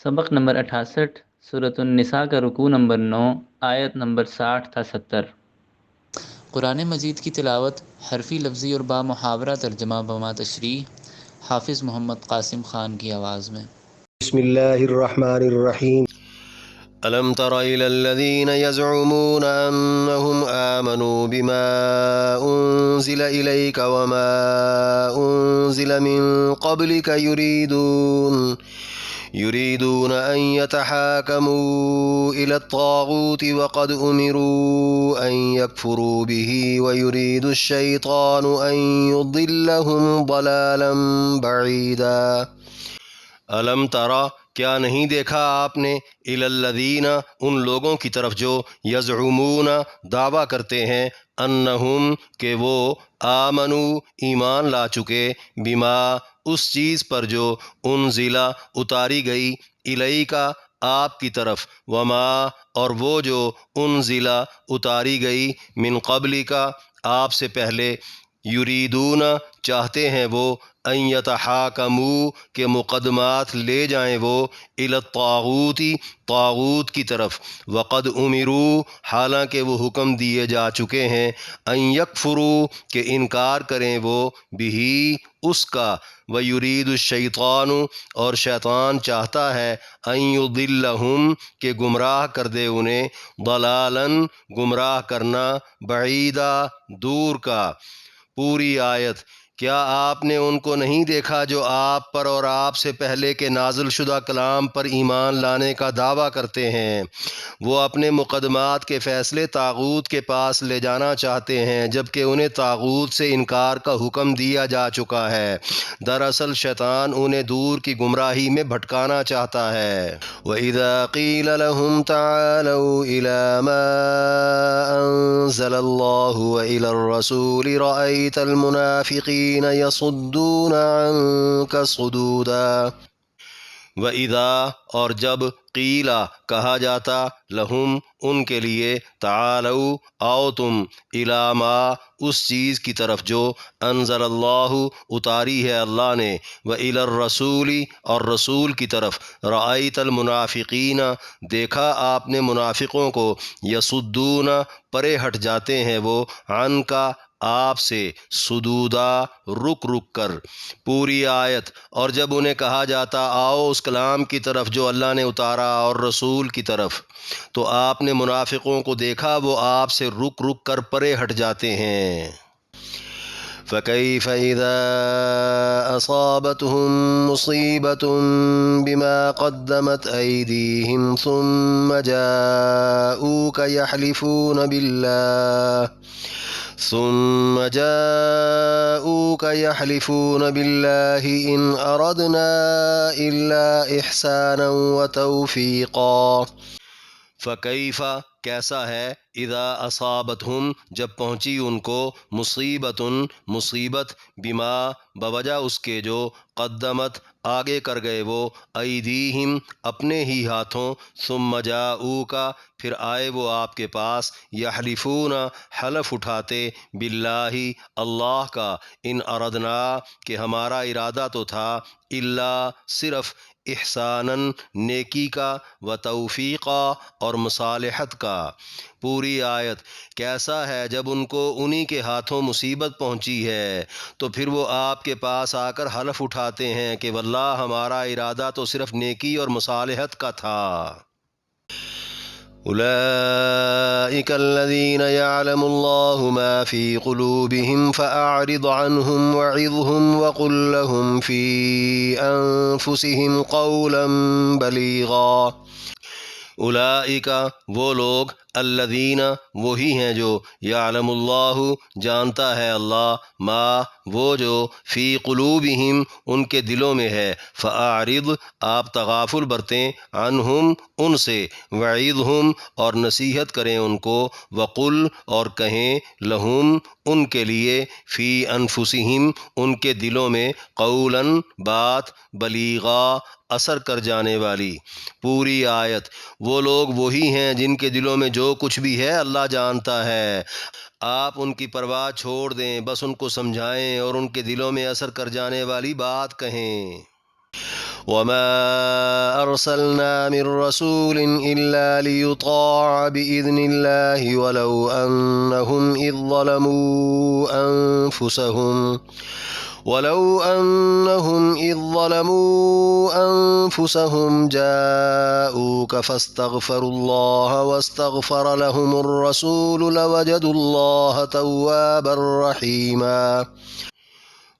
سبق نمبر 68 سورۃ النساء کا رکوع نمبر 9 آیت نمبر 60 تا 70۔ قرآن مجید کی تلاوت حرفی لفظی اور با محاورہ ترجمہ بما تشریح حافظ محمد قاسم خان کی آواز میں۔ بسم اللہ الرحمن الرحیم۔ ألم تر إلى الذين يزعمون أنهم آمنوا بما أنزل إليك وما أنزل من قبلك يريدون أن يتحاكموا إلى الطاغوت وقد أمروا أن يكفروا به ويريد الشيطان أن يضلهم ضلالا بعيدا۔ علم ترى، کیا نہیں دیکھا آپ نے، الی الذین، ان لوگوں کی طرف جو یزعمون، دعویٰ کرتے ہیں، انہم، کہ وہ، آمنو، ایمان لا چکے، بما، اس چیز پر جو انزلہ، اتاری گئی، الیکا، آپ کی طرف، وما، اور وہ جو انزلہ، اتاری گئی، من قبلکا، آپ سے پہلے، یریدون، چاہتے ہیں وہ، ان یتحاکموا، کہ مقدمات لے جائیں وہ، الی الطاغوت، طاغوت کی طرف، وقد امروا، حالانکہ وہ حکم دیے جا چکے ہیں، ان یکفروا، کہ انکار کریں وہ، بھی، اس کا، ویرید الشیطان، اور شیطان چاہتا ہے، ان یضلہم، کہ گمراہ کر دے انہیں، ضلالا، گمراہ کرنا، بعیدا، دور کا۔ پوری آیت۔ کیا آپ نے ان کو نہیں دیکھا جو آپ پر اور آپ سے پہلے کے نازل شدہ کلام پر ایمان لانے کا دعویٰ کرتے ہیں؟ وہ اپنے مقدمات کے فیصلے طاغوت کے پاس لے جانا چاہتے ہیں، جبکہ انہیں طاغوت سے انکار کا حکم دیا جا چکا ہے۔ دراصل شیطان انہیں دور کی گمراہی میں بھٹکانا چاہتا ہے۔ وَإِذَا قِيلَ لَهُمْ تَعَالَوْا إِلَى مَا أَنزَلَ اللَّهُ وَإِلَى الرَّسُولِ رَأَيْتَ الْمُنَافِقِينَ يَصُدُّونَ عَنكَ صُدُودًا۔ وَإِذَا، اور جب، قیلا، کہا جاتا، لہم، ان کے لیے، تعالوا، آؤ تم، الی ما، اس چیز کی طرف جو، انزل اللہ، اتاری ہے اللہ نے، وإلی الرسول، اور رسول کی طرف، رأیت المنافقین، دیکھا آپ نے منافقوں کو، یصدون، پرے ہٹ جاتے ہیں وہ، عنکا، آپ سے، صدودا، رک رک کر۔ پوری آیت۔ اور جب انہیں کہا جاتا آؤ اس کلام کی طرف جو اللہ نے اتارا اور رسول کی طرف، تو آپ نے منافقوں کو دیکھا وہ آپ سے رک رک کر پرے ہٹ جاتے ہیں۔ فَكَيْفَ إِذَا أَصَابَتْهُم مُّصِيبَةٌ بِمَا قَدَّمَتْ أَيْدِيهِمْ ثُمَّ جاءوك يحلفون بالله إن أردنا إلا إحسانا وتوفيقا۔ فکیف، کیسا ہے، اذا اصابتہم، جب پہنچی ان کو، مصیبتن، مصیبت، بما، بوجہ اس کے جو، قدمت، آگے کر گئے وہ، ایدیہم، اپنے ہی ہاتھوں، ثم جاؤک، پھر آئے وہ آپ کے پاس، یحلفون، حلف اٹھاتے، باللہ، اللہ کا، ان اردنا، کہ ہمارا ارادہ تو تھا، الا، صرف، احساناً، نیکی کا، و توفیقا، اور مصالحت کا۔ پوری آیت۔ کیسا ہے جب ان کو انہی کے ہاتھوں مصیبت پہنچی ہے تو پھر وہ آپ کے پاس آ کر حلف اٹھاتے ہیں کہ واللہ ہمارا ارادہ تو صرف نیکی اور مصالحت کا تھا۔ أولئك الذين يعلم الله ما في قلوبهم فأعرض عنهم وعظهم وقل لهم في أنفسهم قولا بليغا۔ اولئک، وہ لوگ، الذین، وہی ہیں جو، یعلم اللہ، جانتا ہے اللہ، ما، وہ جو، فی قلوبہم، ان کے دلوں میں ہے، فاعرض، آپ تغافل برتیں، عنہم، ان سے، وعظہم، اور نصیحت کریں ان کو، وقل، اور کہیں، لہم، ان کے لیے، فی انفسہم، ان کے دلوں میں، قولاً، بات، بلیغا، اثر کر جانے والی۔ پوری آیت۔ وہ لوگ وہی ہیں جن کے دلوں میں جو کچھ بھی ہے اللہ جانتا ہے، آپ ان کی پرواہ چھوڑ دیں، بس ان کو سمجھائیں اور ان کے دلوں میں اثر کر جانے والی بات کہیں۔ وما أرسلنا من رسول إلا ليطاع بإذن الله ولو أنهم إذ ظلموا أنفسهم جاءوك فاستغفروا الله واستغفر لهم الرسول لوجدوا الله توابا رحيما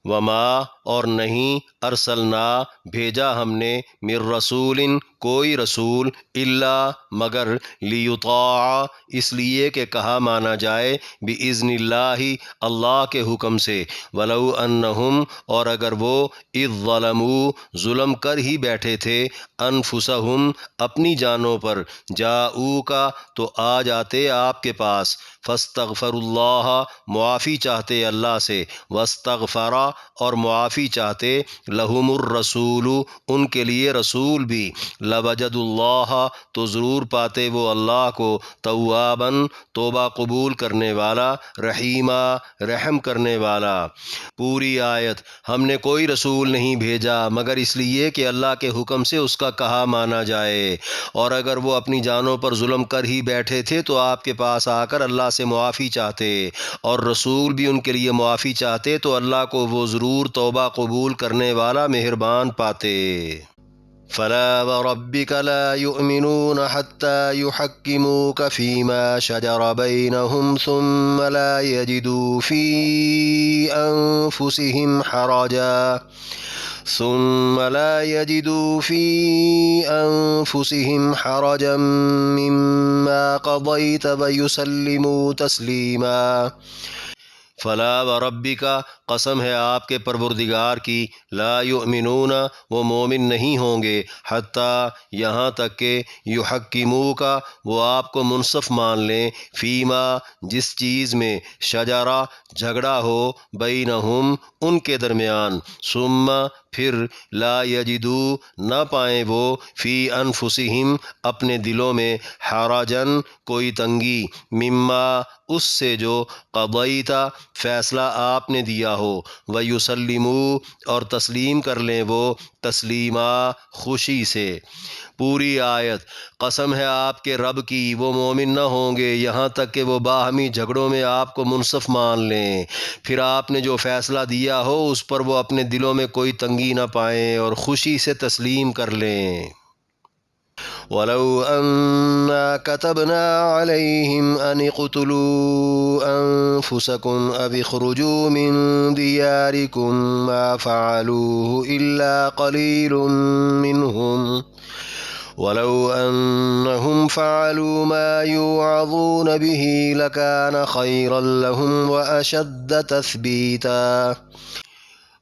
وما اور نہیں ارسلنا بھیجا ہم نے من رسول کوئی رسول الا مگر لیطاع اس لیے کہ کہا مانا جائے باذن اللہ اللہ کے حکم سے ولو انہم اور اگر وہ اذ ظلموا ظلم کر ہی بیٹھے تھے انفسہم اپنی جانوں پر جاؤکا تو آ جاتے آپ کے پاس فاستغفر اللہ معافی چاہتے اللہ سے واستغفرا اور معافی چاہتے لہم الرسول ان کے لیے رسول بھی لوجد اللہ تو ضرور پاتے وہ اللہ کو تواباً توبہ قبول کرنے والا رحیما رحم کرنے والا۔ پوری آیت ہم نے کوئی رسول نہیں بھیجا مگر اس لیے کہ اللہ کے حکم سے اس کا کہا مانا جائے، اور اگر وہ اپنی جانوں پر ظلم کر ہی بیٹھے تھے تو آپ کے پاس آ کر اللہ سے معافی چاہتے، اور رسول بھی ان کے لیے معافی چاہتے تو اللہ کو وہ ضرور توبہ قبول کرنے والا مہربان پاتے۔ فلا وربك لا يؤمنون حتى يحكموك فيما شجر بينهم ثم لا يجدوا في أنفسهم حرجا مما قضيت ويسلموا تسليما۔ فلا وربک قسم ہے آپ کے پروردگار کی، لا یؤمنون وہ مومن نہیں ہوں گے، حتیٰ یہاں تک کہ یحکموک وہ آپ کو منصف مان لیں، فیما جس چیز میں شجرا جھگڑا ہو بینہم ان کے درمیان، ثم پھر لا یجدو نہ پائیں وہ فی انفسہم اپنے دلوں میں حرجن کوئی تنگی، مما اس سے جو قضیتا فیصلہ آپ نے دیا ہو، ویسلموا اور تسلیم کر لیں وہ تسلیما خوشی سے۔ پوری آیت قسم ہے آپ کے رب کی وہ مومن نہ ہوں گے یہاں تک کہ وہ باہمی جھگڑوں میں آپ کو منصف مان لیں، پھر آپ نے جو فیصلہ دیا ہو اس پر وہ اپنے دلوں میں کوئی تنگی نہ پائیں اور خوشی سے تسلیم کر لیں۔ وَلَوْ أَنَّا كَتَبْنَا عَلَيْهِمْ أَنِ اقْتُلُوا أَنفُسَكُمْ أَوِ اخْرُجُوا مِنْ دِيَارِكُمْ مَا فَعَلُوهُ إِلَّا قَلِيلٌ مِّنْهُمْ وَلَوْ أَنَّهُمْ فَعَلُوا مَا يُوعَظُونَ بِهِ لَكَانَ خَيْرًا لَهُمْ وَأَشَدَّ تَثْبِيتًا۔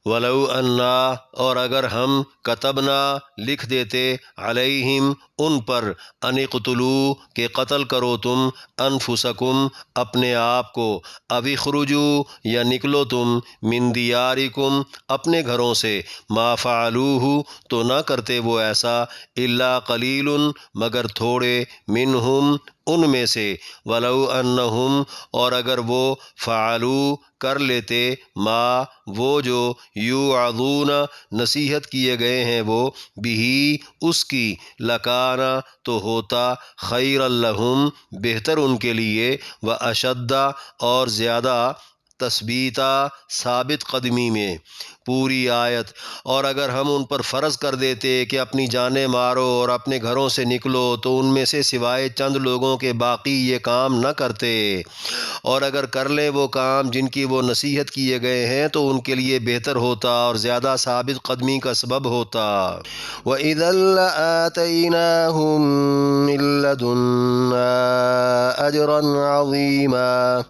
ولو انا اور اگر ہم کتبنا لکھ دیتے علیہم ان پر ان اقتلوا کہ قتل کرو تم انفسکم اپنے آپ کو، او اخرجوا یا نکلو تم من دیارکم اپنے گھروں سے، ما فعلوہ تو نہ کرتے وہ ایسا، الا قلیل مگر تھوڑے، منہم ان میں سے، ولو انہم اور اگر وہ فعلوا کر لیتے ما وہ جو یوعظون نصیحت کیے گئے ہیں وہ بھی اس کی، لکانا تو ہوتا خیر لہم بہتر ان کے لیے، و اشد اور زیادہ تثبیتا ثابت قدمی میں۔ پوری آیت اور اگر ہم ان پر فرض کر دیتے کہ اپنی جانیں مارو اور اپنے گھروں سے نکلو تو ان میں سے سوائے چند لوگوں کے باقی یہ کام نہ کرتے، اور اگر کر لیں وہ کام جن کی وہ نصیحت کیے گئے ہیں تو ان کے لیے بہتر ہوتا اور زیادہ ثابت قدمی کا سبب ہوتا۔ وَإِذًا لَآتَيْنَاهُم مِّن لَّدُنَّا أَجْرًا عَظِيمًا۔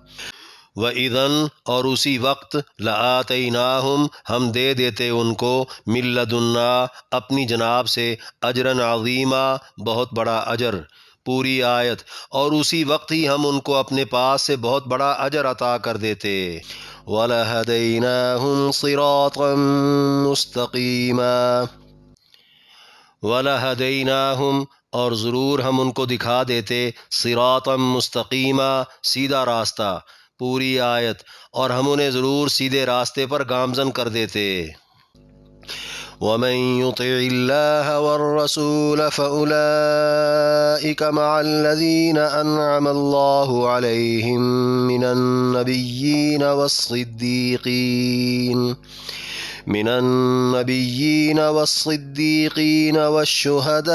وَإِذًا اور اسی وقت لَآتَيْنَاهُمْ ہم دے دیتے ان کو مِن لَّدُنَّا اپنی جناب سے اجراً عظیما بہت بڑا اجر۔ پوری آیت اور اسی وقت ہی ہم ان کو اپنے پاس سے بہت بڑا اجر عطا کر دیتے۔ وَلَهَدَيْنَاهُمْ صِرَاطًا مُسْتَقِيمًا۔ وَلَهَدَيْنَاهُمْ اور ضرور ہم ان کو دکھا دیتے صراطا مستقیما سیدھا راستہ۔ پوری آیت اور ہم انہیں ضرور سیدھے راستے پر گامزن کر دیتے۔ ومن يطع الله والرسول فأولئك مع الذين أنعم الله عليهم من النبيين والصديقين والشهداء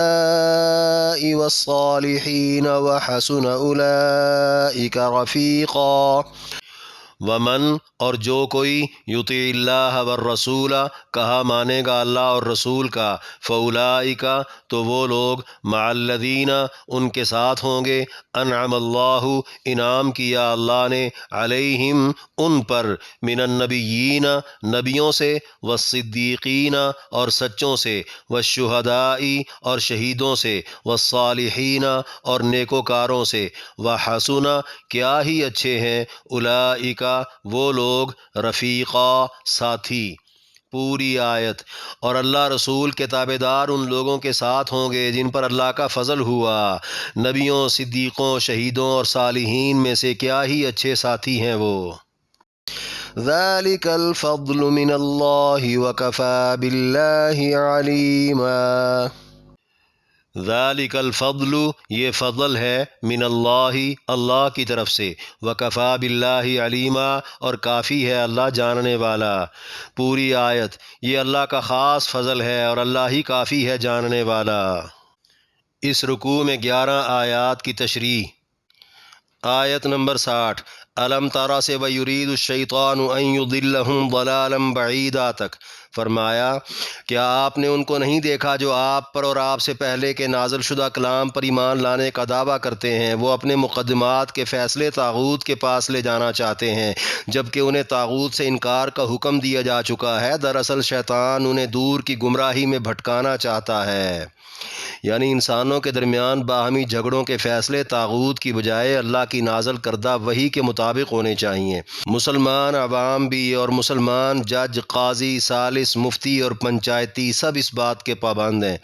والصالحين وحسن أولئك رفيقا۔ ومن اور جو کوئی یطیع اللہ والرسول کہا مانے گا اللہ اور رسول کا، فاولئک تو وہ لوگ مع الذین ان کے ساتھ ہوں گے، انعم اللہ انعام کیا اللہ نے، علیہم ان پر، من النبیین نبیوں سے، والصدیقین اور سچوں سے، والشہداء اور شہیدوں سے، والصالحین اور نیکوکاروں سے، وحسن کیا ہی اچھے ہیں، اولئک وہ لوگ، رفیقا ساتھی۔ پوری آیت۔ اور اللہ رسول کے تابعدار ان لوگوں کے ساتھ ہوں گے جن پر اللہ کا فضل ہوا، نبیوں، صدیقوں، شہیدوں اور صالحین میں سے کیا ہی اچھے ساتھی ہیں وہ۔ ذَلِكَ الْفَضْلُ مِنَ اللَّهِ وَكَفَى بِاللَّهِ عَلِيمًا۔ ذَلِكَ الْفَضْلُ یہ فضل ہے، من اللہ اللہ کی طرف سے، وَكَفَى بِاللَّهِ عَلِيمًا اور کافی ہے اللہ جاننے والا۔ پوری آیت۔ یہ اللہ کا خاص فضل ہے اور اللہ ہی کافی ہے جاننے والا۔ اس رکوع میں 11 آیات کی تشریح۔ آیت نمبر 60 الم ترى سے وَيُرِيدُ الشَّيْطَانُ أَن يُضِلَّهُمْ ضَلَالًا بَعِيدًا تک فرمایا، کیا آپ نے ان کو نہیں دیکھا جو آپ پر اور آپ سے پہلے کے نازل شدہ کلام پر ایمان لانے کا دعویٰ کرتے ہیں؟ وہ اپنے مقدمات کے فیصلے طاغوت کے پاس لے جانا چاہتے ہیں، جبکہ انہیں طاغوت سے انکار کا حکم دیا جا چکا ہے۔ دراصل شیطان انہیں دور کی گمراہی میں بھٹکانا چاہتا ہے، یعنی انسانوں کے درمیان باہمی جھگڑوں کے فیصلے طاغوت کی بجائے اللہ کی نازل کردہ وحی کے مطابق ہونے چاہیے۔ مسلمان عوام بھی اور مسلمان جج، قاضی، ثالث، مفتی اور پنچایتی سب اس بات کے پابند ہیں۔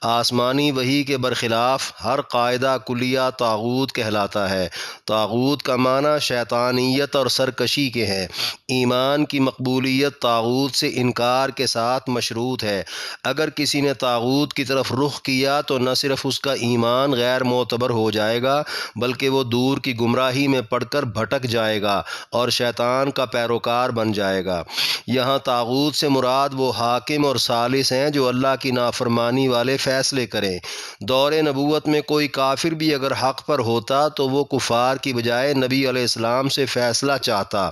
آسمانی وحی کے برخلاف ہر قاعدہ کلیہ طاغوت کہلاتا ہے۔ طاغوت کا معنی شیطانیت اور سرکشی کے ہے۔ ایمان کی مقبولیت طاغوت سے انکار کے ساتھ مشروط ہے۔ اگر کسی نے طاغوت کی طرف رخ کیا تو نہ صرف اس کا ایمان غیر معتبر ہو جائے گا بلکہ وہ دور کی گمراہی میں پڑ کر بھٹک جائے گا اور شیطان کا پیروکار بن جائے گا۔ یہاں طاغوت سے مراد وہ حاکم اور ثالث ہیں جو اللہ کی نافرمانی والے فیصلے کریں۔ دور نبوت میں کوئی کافر بھی اگر حق پر ہوتا تو وہ کفار کی بجائے نبی علیہ السلام سے فیصلہ چاہتا،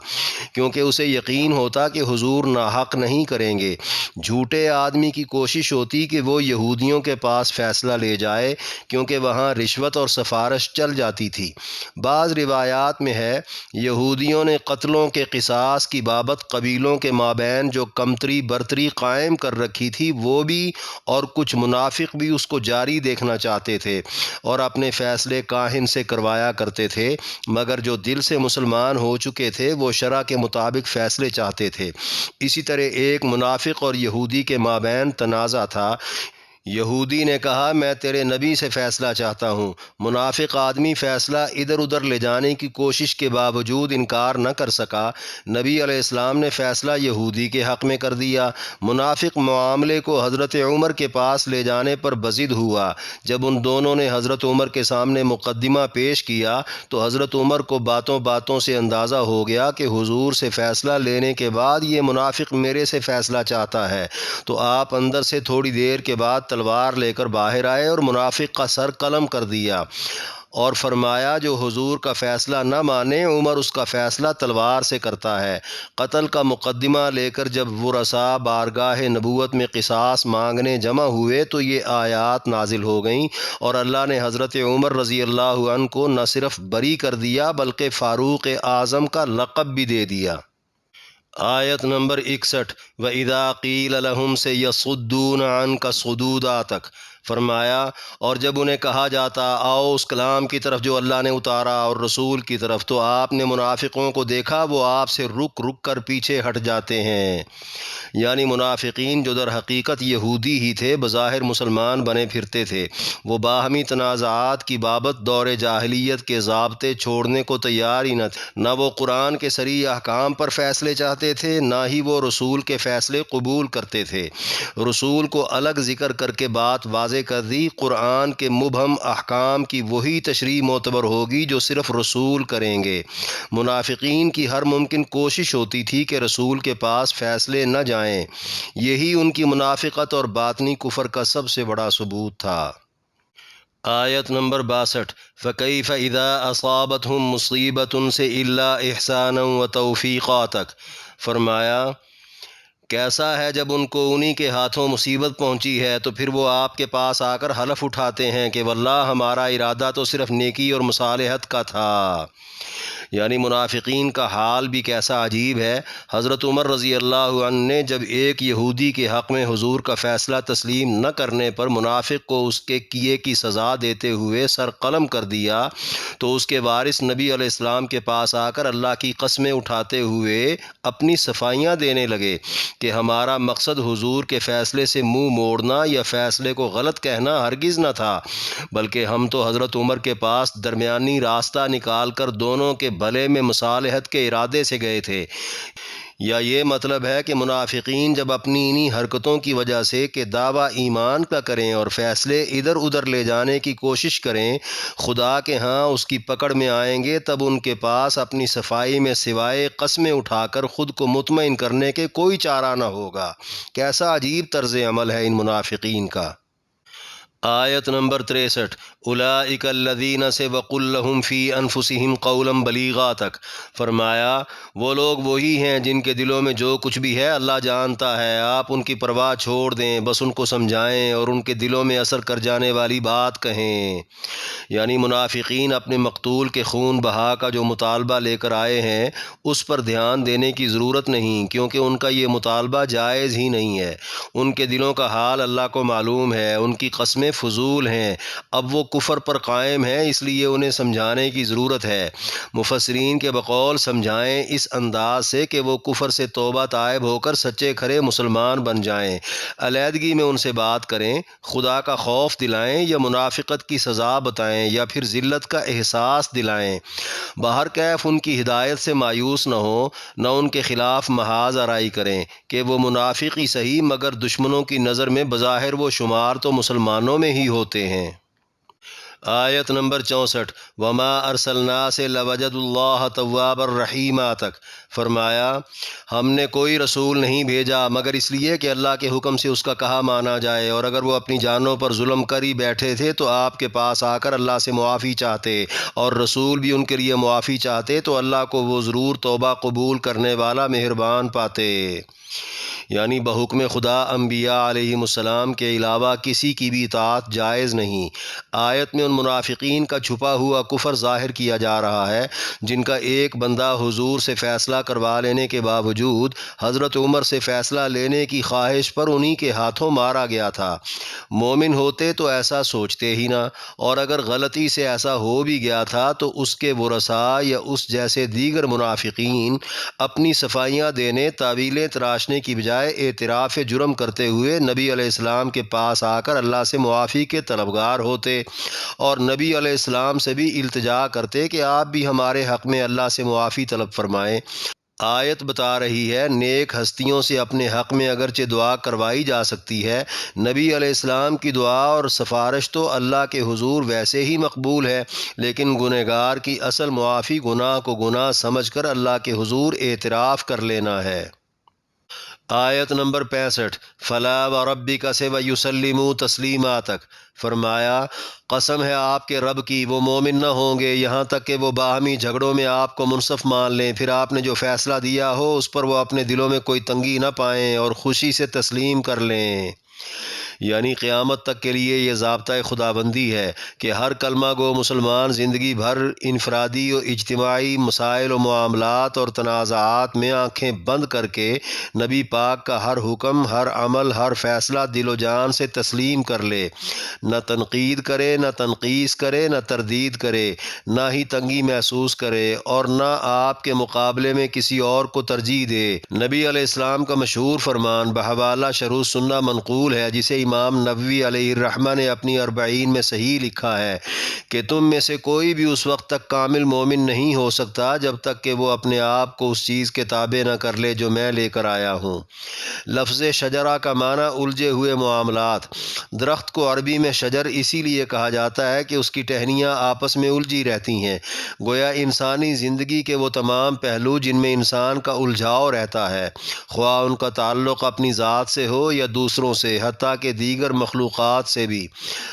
کیونکہ اسے یقین ہوتا کہ حضور ناحق نہیں کریں گے۔ جھوٹے آدمی کی کوشش ہوتی کہ وہ یہودیوں کے پاس فیصلہ لے جائے، کیونکہ وہاں رشوت اور سفارش چل جاتی تھی۔ بعض روایات میں ہے یہودیوں نے قتلوں کے قصاص کی بابت قبیلوں کے مابین جو کمتری برتری قائم کر رکھی تھی وہ بھی اور کچھ منافق بھی اس کو جاری دیکھنا چاہتے تھے اور اپنے فیصلے کاہن سے کروایا کرتے تھے، مگر جو دل سے مسلمان ہو چکے تھے وہ شرع کے مطابق فیصلے چاہتے تھے۔ اسی طرح ایک منافق اور یہودی کے مابین تنازع تھا۔ یہودی نے کہا میں تیرے نبی سے فیصلہ چاہتا ہوں۔ منافق آدمی فیصلہ ادھر ادھر لے جانے کی کوشش کے باوجود انکار نہ کر سکا۔ نبی علیہ السلام نے فیصلہ یہودی کے حق میں کر دیا۔ منافق معاملے کو حضرت عمر کے پاس لے جانے پر بضد ہوا۔ جب ان دونوں نے حضرت عمر کے سامنے مقدمہ پیش کیا تو حضرت عمر کو باتوں باتوں سے اندازہ ہو گیا کہ حضور سے فیصلہ لینے کے بعد یہ منافق میرے سے فیصلہ چاہتا ہے، تو آپ اندر سے تھوڑی دیر کے بعد تلوار لے کر باہر آئے اور منافق کا سر قلم کر دیا اور فرمایا جو حضور کا فیصلہ نہ مانے عمر اس کا فیصلہ تلوار سے کرتا ہے۔ قتل کا مقدمہ لے کر جب ورثاء بارگاہ نبوت میں قصاص مانگنے جمع ہوئے تو یہ آیات نازل ہو گئیں اور اللہ نے حضرت عمر رضی اللہ عنہ کو نہ صرف بری کر دیا بلکہ فاروق اعظم کا لقب بھی دے دیا۔ آیت نمبر 61 وَإِذَا قِيلَ لَهُمْ سے يَصُدُّونَ عَنْكَ صُدُودًا تک فرمایا اور جب انہیں کہا جاتا آؤ اس کلام کی طرف جو اللہ نے اتارا اور رسول کی طرف، تو آپ نے منافقوں کو دیکھا وہ آپ سے رک رک کر پیچھے ہٹ جاتے ہیں۔ یعنی منافقین جو در حقیقت یہودی ہی تھے، بظاہر مسلمان بنے پھرتے تھے، وہ باہمی تنازعات کی بابت دور جاہلیت کے ضابطے چھوڑنے کو تیار ہی نہ تھے۔ نہ وہ قرآن کے صریح احکام پر فیصلے چاہتے تھے، نہ ہی وہ رسول کے فیصلے قبول کرتے تھے۔ رسول کو الگ ذکر کر کے بات واضح کر دی، قرآن کے مبہم احکام کی وہی تشریح معتبر ہوگی جو صرف رسول کریں گے۔ منافقین کی ہر ممکن کوشش ہوتی تھی کہ رسول کے پاس فیصلے نہ جائیں، یہی ان کی منافقت اور باطنی کفر کا سب سے بڑا ثبوت تھا۔ آیت نمبر 62 فَكَيْفَ إِذَا أَصَابَتْهُم مُّصِيبَةٌ سے إِلَّا إِحْسَانًا وَتَوْفِيقًا تک فرمایا کیسا ہے جب ان کو انہی کے ہاتھوں مصیبت پہنچی ہے تو پھر وہ آپ کے پاس آ کر حلف اٹھاتے ہیں کہ واللہ ہمارا ارادہ تو صرف نیکی اور مصالحت کا تھا۔ یعنی منافقین کا حال بھی کیسا عجیب ہے۔ حضرت عمر رضی اللہ عنہ نے جب ایک یہودی کے حق میں حضور کا فیصلہ تسلیم نہ کرنے پر منافق کو اس کے کیے کی سزا دیتے ہوئے سر قلم کر دیا تو اس کے وارث نبی علیہ السلام کے پاس آ کر اللہ کی قسمیں اٹھاتے ہوئے اپنی صفائیاں دینے لگے کہ ہمارا مقصد حضور کے فیصلے سے منہ موڑنا یا فیصلے کو غلط کہنا ہرگز نہ تھا، بلکہ ہم تو حضرت عمر کے پاس درمیانی راستہ نکال کر دونوں کے بھلے میں مصالحت کے ارادے سے گئے تھے۔ یا یہ مطلب ہے کہ منافقین جب اپنی انہی حرکتوں کی وجہ سے کہ دعویٰ ایمان کا کریں اور فیصلے ادھر ادھر لے جانے کی کوشش کریں، خدا کے ہاں اس کی پکڑ میں آئیں گے، تب ان کے پاس اپنی صفائی میں سوائے قسمیں اٹھا کر خود کو مطمئن کرنے کے کوئی چارہ نہ ہوگا۔ کیسا عجیب طرز عمل ہے ان منافقین کا۔ آیت نمبر 63 اولئک الذین سے وقل لہم فی انفسہم قولا بلیغا تک فرمایا وہ لوگ وہی ہیں جن کے دلوں میں جو کچھ بھی ہے اللہ جانتا ہے، آپ ان کی پرواہ چھوڑ دیں، بس ان کو سمجھائیں اور ان کے دلوں میں اثر کر جانے والی بات کہیں۔ یعنی منافقین اپنے مقتول کے خون بہا کا جو مطالبہ لے کر آئے ہیں اس پر دھیان دینے کی ضرورت نہیں، کیونکہ ان کا یہ مطالبہ جائز ہی نہیں ہے۔ ان کے دلوں کا حال اللہ کو معلوم ہے، ان کی قسمیں فضول ہیں، اب وہ کفر پر قائم ہیں، اس لیے انہیں سمجھانے کی ضرورت ہے۔ مفسرین کے بقول سمجھائیں اس انداز سے کہ وہ کفر سے توبہ طائب ہو کر سچے کھرے مسلمان بن جائیں، علیحدگی میں ان سے بات کریں، خدا کا خوف دلائیں یا منافقت کی سزا بتائیں یا پھر ذلت کا احساس دلائیں۔ بہرکیف ان کی ہدایت سے مایوس نہ ہوں، نہ ان کے خلاف محاذ آرائی کریں کہ وہ منافق ہی صحیح مگر دشمنوں کی نظر میں بظاہر وہ شمار تو مسلمانوں میں ہی ہوتے ہیں۔ آیت نمبر 64 وما ارسلنا سے لوجد اللہ توابا رحیما تک فرمایا ہم نے کوئی رسول نہیں بھیجا مگر اس لیے کہ اللہ کے حکم سے اس کا کہا مانا جائے، اور اگر وہ اپنی جانوں پر ظلم کر ہی بیٹھے تھے تو آپ کے پاس آ کر اللہ سے معافی چاہتے، اور رسول بھی ان کے لیے معافی چاہتے تو اللہ کو وہ ضرور توبہ قبول کرنے والا مہربان پاتے۔ یعنی بحکم خدا انبیاء علیہم السلام کے علاوہ کسی کی بھی اطاعت جائز نہیں۔ آیت میں ان منافقین کا چھپا ہوا کفر ظاہر کیا جا رہا ہے جن کا ایک بندہ حضور سے فیصلہ کروا لینے کے باوجود حضرت عمر سے فیصلہ لینے کی خواہش پر انہی کے ہاتھوں مارا گیا تھا۔ مومن ہوتے تو ایسا سوچتے ہی نہ، اور اگر غلطی سے ایسا ہو بھی گیا تھا تو اس کے ورثاء یا اس جیسے دیگر منافقین اپنی صفائیاں دینے، تعویلیں تراشنے کی بجائے اعتراف جرم کرتے ہوئے نبی علیہ السلام کے پاس آ کر اللہ سے معافی کے طلبگار ہوتے اور نبی علیہ السلام سے بھی التجا کرتے کہ آپ بھی ہمارے حق میں اللہ سے معافی طلب فرمائیں۔ آیت بتا رہی ہے نیک ہستیوں سے اپنے حق میں اگرچہ دعا کروائی جا سکتی ہے، نبی علیہ السلام کی دعا اور سفارش تو اللہ کے حضور ویسے ہی مقبول ہے، لیکن گنہگار کی اصل معافی گناہ کو گناہ سمجھ کر اللہ کے حضور اعتراف کر لینا ہے۔ آیت نمبر 65 فلا وربک سے ویسلموا تسلیما تک فرمایا قسم ہے آپ کے رب کی وہ مومن نہ ہوں گے یہاں تک کہ وہ باہمی جھگڑوں میں آپ کو منصف مان لیں، پھر آپ نے جو فیصلہ دیا ہو اس پر وہ اپنے دلوں میں کوئی تنگی نہ پائیں اور خوشی سے تسلیم کر لیں۔ یعنی قیامت تک کے لیے یہ ضابطۂ خداوندی ہے کہ ہر کلمہ گو مسلمان زندگی بھر انفرادی و اجتماعی مسائل و معاملات اور تنازعات میں آنکھیں بند کر کے نبی پاک کا ہر حکم، ہر عمل، ہر فیصلہ دل و جان سے تسلیم کر لے، نہ تنقید کرے، نہ تنقیص کرے، نہ تردید کرے، نہ ہی تنگی محسوس کرے اور نہ آپ کے مقابلے میں کسی اور کو ترجیح دے۔ نبی علیہ السلام کا مشہور فرمان بحوالہ شرح السنہ منقول ہے، جسے امام نووی علیہ الرحمہ نے اپنی 40 میں صحیح لکھا ہے کہ تم میں سے کوئی بھی اس وقت تک کامل مومن نہیں ہو سکتا جب تک کہ وہ اپنے آپ کو اس چیز کے تابع نہ کر لے جو میں لے کر آیا ہوں۔ لفظ شجرہ کا معنی الجھے ہوئے معاملات۔ درخت کو عربی میں شجر اسی لیے کہا جاتا ہے کہ اس کی ٹہنیاں آپس میں الجھی رہتی ہیں، گویا انسانی زندگی کے وہ تمام پہلو جن میں انسان کا الجھاؤ رہتا ہے، خواہ ان کا تعلق اپنی ذات سے ہو یا دوسروں سے، حتیٰ کہ دیگر مخلوقات سے بھی،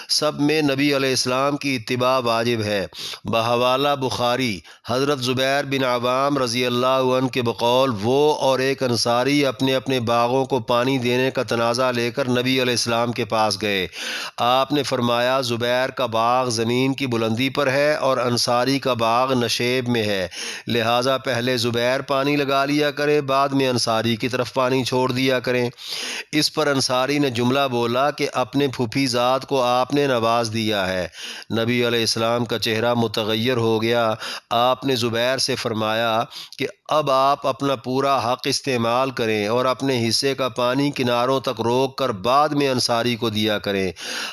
سب میں نبی علیہ السلام کی اتباع واجب ہے۔ بحوالہ بخاری، حضرت زبیر بن عوام رضی اللہ عنہ کے بقول وہ اور ایک انصاری اپنے اپنے باغوں کو پانی دینے کا تنازع لے کر نبی علیہ السلام کے پاس گئے۔ آپ نے فرمایا زبیر کا باغ زمین کی بلندی پر ہے اور انصاری کا باغ نشیب میں ہے، لہٰذا پہلے زبیر پانی لگا لیا کرے، بعد میں انصاری کی طرف پانی چھوڑ دیا کریں۔ اس پر انصاری نے جملہ بولا کہ اپنے پھوپھی ذات کو آپ نے نواز دیا ہے۔ نبی علیہ السلام کا چہرہ متغیر ہو گیا۔ آپ نے زبیر سے فرمایا کہ اب آپ اپنا پورا حق استعمال کریں اور اپنے حصے کا پانی کناروں تک روک کر بعد میں انصاری کو دیا کریں۔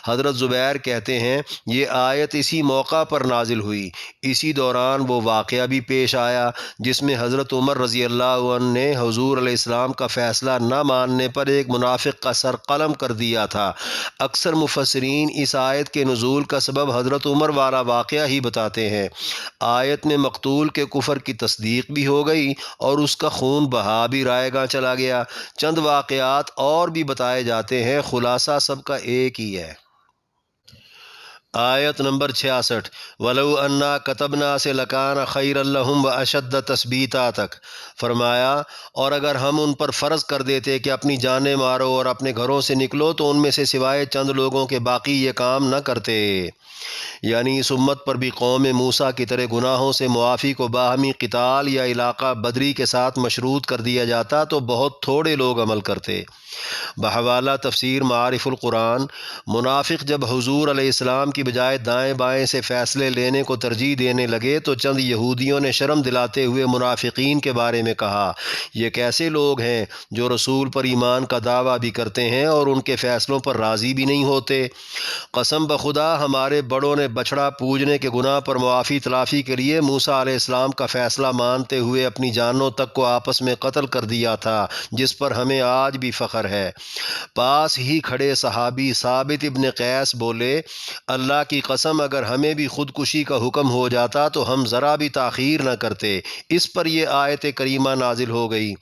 حضرت زبیر کہتے ہیں یہ آیت اسی موقع پر نازل ہوئی، اسی دوران وہ واقعہ بھی پیش آیا جس میں حضرت عمر رضی اللہ عنہ نے حضور علیہ السلام کا فیصلہ نہ ماننے پر ایک منافق کا سر قلم کر دیا تھا۔ اکثر مفسرین اس آیت کے نزول کا سبب حضرت عمر والا واقعہ ہی بتاتے ہیں۔ آیت میں مقتول کے کفر کی تصدیق بھی ہو گئی اور اس کا خون بہا بھی رائے گاں چلا گیا۔ چند واقعات اور بھی بتائے جاتے ہیں، خلاصہ سب کا ایک ہی ہے۔ آیت نمبر 66 وَلَوْ أَنَّا كَتَبْنَا سے لَكَانَ خَيْرًا لَهُمْ وَأَشَدَّ تَثْبِيتًا تک فرمایا، اور اگر ہم ان پر فرض کر دیتے کہ اپنی جانیں مارو اور اپنے گھروں سے نکلو تو ان میں سے سوائے چند لوگوں کے باقی یہ کام نہ کرتے۔ یعنی اس امت پر بھی قوم موسیٰ کی طرح گناہوں سے معافی کو باہمی قتال یا علاقہ بدری کے ساتھ مشروط کر دیا جاتا تو بہت تھوڑے لوگ عمل کرتے۔ بحوالہ تفسیر معارف القرآن، منافق جب حضور علیہ السلام کی بجائے دائیں بائیں سے فیصلے لینے کو ترجیح دینے لگے تو چند یہودیوں نے شرم دلاتے ہوئے منافقین کے بارے میں کہا، یہ کیسے لوگ ہیں جو رسول پر ایمان کا دعویٰ بھی کرتے ہیں اور ان کے فیصلوں پر راضی بھی نہیں ہوتے۔ قسم بخدا ہمارے بڑوں نے بچھڑا پوجنے کے گناہ پر معافی تلافی کے لیے موسیٰ علیہ السلام کا فیصلہ مانتے ہوئے اپنی جانوں تک کو آپس میں قتل کر دیا تھا، جس پر ہمیں آج بھی فخر ہے۔ پاس ہی کھڑے صحابی ثابت ابن قیس بولے، اللہ کی قسم اگر ہمیں بھی خودکشی کا حکم ہو جاتا تو ہم ذرا بھی تاخیر نہ کرتے۔ اس پر یہ آیت کریمہ نازل ہو گئی۔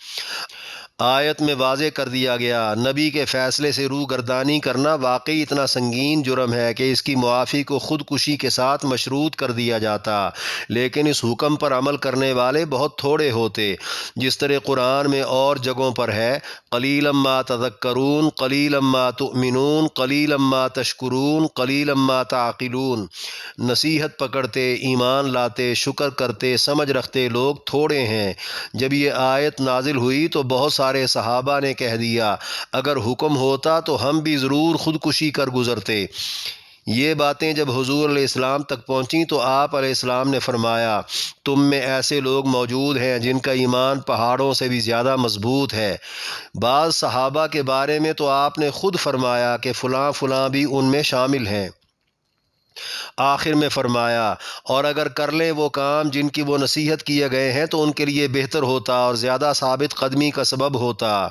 آیت میں واضح کر دیا گیا نبی کے فیصلے سے روگردانی کرنا واقعی اتنا سنگین جرم ہے کہ اس کی معافی کو خودکشی کے ساتھ مشروط کر دیا جاتا، لیکن اس حکم پر عمل کرنے والے بہت تھوڑے ہوتے، جس طرح قرآن میں اور جگہوں پر ہے، قلیلا ما تذکرون قلیلا ما تؤمنون قلیلا ما تشکرون قلیلا ما تعقلون۔ نصیحت پکڑتے، ایمان لاتے، شکر کرتے، سمجھ رکھتے لوگ تھوڑے ہیں۔ جب یہ آیت نازل ہوئی تو بہت سارے صحابہ نے کہہ دیا اگر حکم ہوتا تو ہم بھی ضرور خودکشی کر گزرتے۔ یہ باتیں جب حضور علیہ السلام تک پہنچیں تو آپ علیہ السلام نے فرمایا، تم میں ایسے لوگ موجود ہیں جن کا ایمان پہاڑوں سے بھی زیادہ مضبوط ہے۔ بعض صحابہ کے بارے میں تو آپ نے خود فرمایا کہ فلاں فلاں بھی ان میں شامل ہیں۔ آخر میں فرمایا، اور اگر کر لیں وہ کام جن کی وہ نصیحت کیے گئے ہیں تو ان کے لیے بہتر ہوتا اور زیادہ ثابت قدمی کا سبب ہوتا۔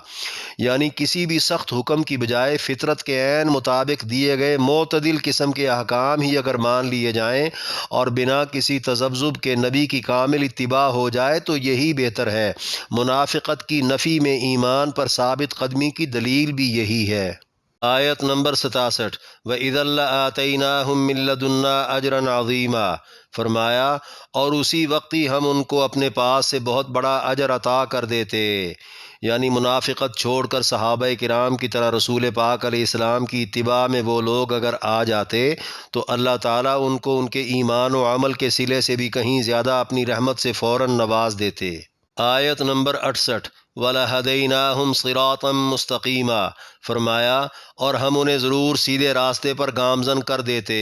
یعنی کسی بھی سخت حکم کی بجائے فطرت کے عین مطابق دیے گئے معتدل قسم کے احکام ہی اگر مان لیے جائیں اور بنا کسی تذبذب کے نبی کی کامل اتباع ہو جائے تو یہی بہتر ہے۔ منافقت کی نفی میں ایمان پر ثابت قدمی کی دلیل بھی یہی ہے۔ آیت نمبر 67 وَإِذًا لَآتَيْنَاهُم مِّن لَّدُنَّا أَجْرًا عَظِيمًا فرمایا، اور اسی وقت ہی ہم ان کو اپنے پاس سے بہت بڑا اجر عطا کر دیتے۔ یعنی منافقت چھوڑ کر صحابہ کرام کی طرح رسول پاک علیہ السلام کی اتباع میں وہ لوگ اگر آ جاتے تو اللہ تعالیٰ ان کو ان کے ایمان و عمل کے صلے سے بھی کہیں زیادہ اپنی رحمت سے فوراً نواز دیتے۔ آیت نمبر 68 وَلَهَدَيْنَاهُمْ صِرَاطًا مُسْتَقِيمًا، فرمایا اور ہم انہیں ضرور سیدھے راستے پر گامزن کر دیتے،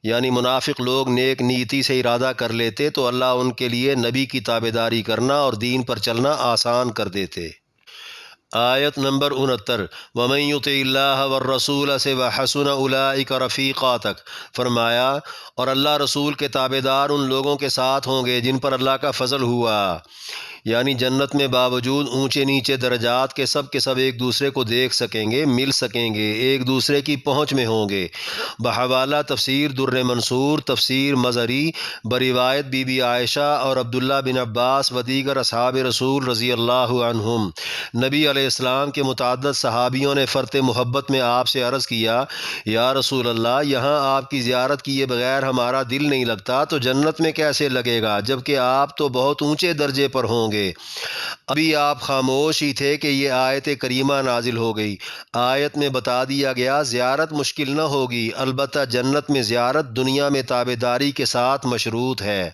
یعنی منافق لوگ نیک نیتی سے ارادہ کر لیتے تو اللہ ان کے لیے نبی کی تابعداری کرنا اور دین پر چلنا آسان کر دیتے۔ آیت نمبر 69 وَمَن يُطِعِ اللَّهَ وَالرَّسُولَ سے وَحَسُنَ أُولَٰئِكَ رَفِيقًا تک، فرمایا اور اللہ رسول کے تابعدار ان لوگوں کے ساتھ ہوں گے جن پر اللہ کا فضل ہوا، یعنی جنت میں باوجود اونچے نیچے درجات کے سب ایک دوسرے کو دیکھ سکیں گے، مل سکیں گے، ایک دوسرے کی پہنچ میں ہوں گے۔ بحوالہ تفسیر در منصور، تفسیر مظہری، بروایت بی بی عائشہ اور عبداللہ بن عباس و دیگر اصحاب رسول رضی اللہ عنہم، نبی علیہ السلام کے متعدد صحابیوں نے فرط محبت میں آپ سے عرض کیا، یا رسول اللہ، یہاں آپ کی زیارت کیے بغیر ہمارا دل نہیں لگتا تو جنت میں کیسے لگے گا، جبکہ آپ تو بہت اونچے درجے پر ہوں گے۔ ابھی آپ خاموش ہی تھے کہ یہ آیت کریمہ نازل ہو گئی۔ آیت میں بتا دیا گیا زیارت مشکل نہ ہوگی، البتہ جنت میں زیارت دنیا میں تابعداری کے ساتھ مشروط ہے۔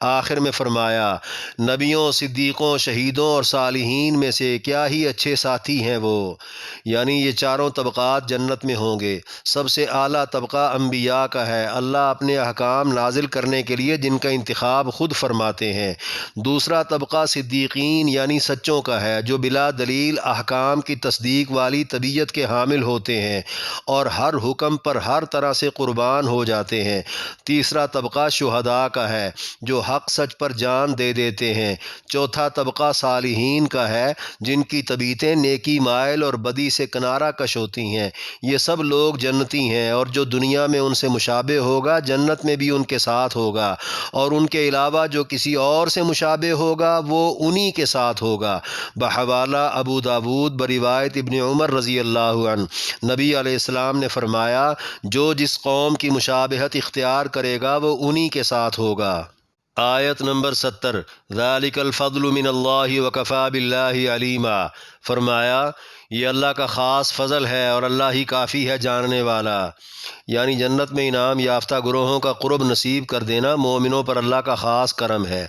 آخر میں فرمایا، نبیوں، صدیقوں، شہیدوں اور صالحین میں سے کیا ہی اچھے ساتھی ہیں وہ، یعنی یہ چاروں طبقات جنت میں ہوں گے۔ سب سے اعلیٰ طبقہ انبیاء کا ہے، اللہ اپنے احکام نازل کرنے کے لیے جن کا انتخاب خود فرماتے ہیں۔ دوسرا طبقہ صدیقین یعنی سچوں کا ہے، جو بلا دلیل احکام کی تصدیق والی طبیعت کے حامل ہوتے ہیں اور ہر حکم پر ہر طرح سے قربان ہو جاتے ہیں۔ تیسرا طبقہ شہداء کا ہے، جو حق سچ پر جان دے دیتے ہیں۔ چوتھا طبقہ صالحین کا ہے، جن کی طبیعتیں نیکی مائل اور بدی سے کنارہ کش ہوتی ہیں۔ یہ سب لوگ جنتی ہیں، اور جو دنیا میں ان سے مشابہ ہوگا جنت میں بھی ان کے ساتھ ہوگا، اور ان کے علاوہ جو کسی اور سے مشابہ ہوگا وہ انہی کے ساتھ ہوگا۔ بحوالہ ابو داود بروایت ابن عمر رضی اللہ عنہ، نبی علیہ السلام نے فرمایا، جو جس قوم کی مشابہت اختیار کرے گا وہ انہی کے ساتھ ہوگا۔ آیت نمبر 70 ذَلِكَ الْفَضْلُ مِنَ اللَّهِ وَكَفَى بِاللَّهِ عَلِيمًا، فرمایا یہ اللہ کا خاص فضل ہے اور اللہ ہی کافی ہے جاننے والا، یعنی جنت میں انعام یافتہ گروہوں کا قرب نصیب کر دینا مومنوں پر اللہ کا خاص کرم ہے۔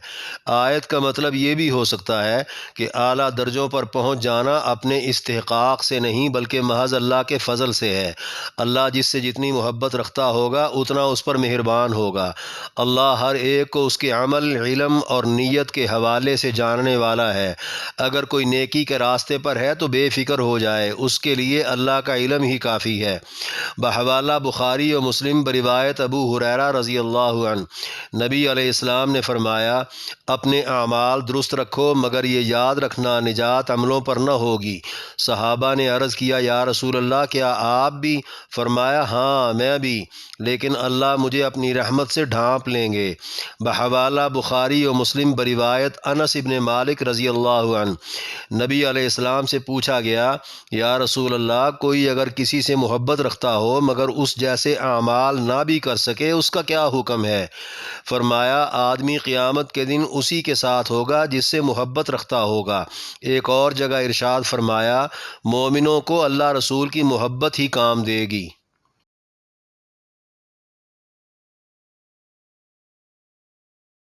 آیت کا مطلب یہ بھی ہو سکتا ہے کہ اعلیٰ درجوں پر پہنچ جانا اپنے استحقاق سے نہیں بلکہ محض اللہ کے فضل سے ہے۔ اللہ جس سے جتنی محبت رکھتا ہوگا اتنا اس پر مہربان ہوگا۔ اللہ ہر ایک کو اس کے عمل، علم اور نیت کے حوالے سے جاننے والا ہے۔ اگر کوئی نیکی کے راستے پر ہے تو بے فکر ہو جائے، اس کے لیے اللہ کا علم ہی کافی ہے۔ بحوالہ بخاری و مسلم بروایت ابو ہریرہ رضی اللہ عنہ، نبی علیہ السلام نے فرمایا، اپنے اعمال درست رکھو مگر یہ یاد رکھنا نجات عملوں پر نہ ہوگی۔ صحابہ نے عرض کیا، یا رسول اللہ کیا آپ بھی؟ فرمایا، ہاں میں بھی، لیکن اللہ مجھے اپنی رحمت سے ڈھانپ لیں گے۔ بحوالہ بخاری و مسلم بروایت انس ابن مالک رضی اللہ عنہ، نبی علیہ السلام سے پوچھا گیا، یا رسول اللہ کوئی اگر کسی سے محبت رکھتا ہو مگر اس جیسے اعمال نہ بھی کر سکے اس کا کیا حکم ہے؟ فرمایا، آدمی قیامت کے دن اسی کے ساتھ ہوگا جس سے محبت رکھتا ہوگا۔ ایک اور جگہ ارشاد فرمایا، مومنوں کو اللہ رسول کی محبت ہی کام دے گی۔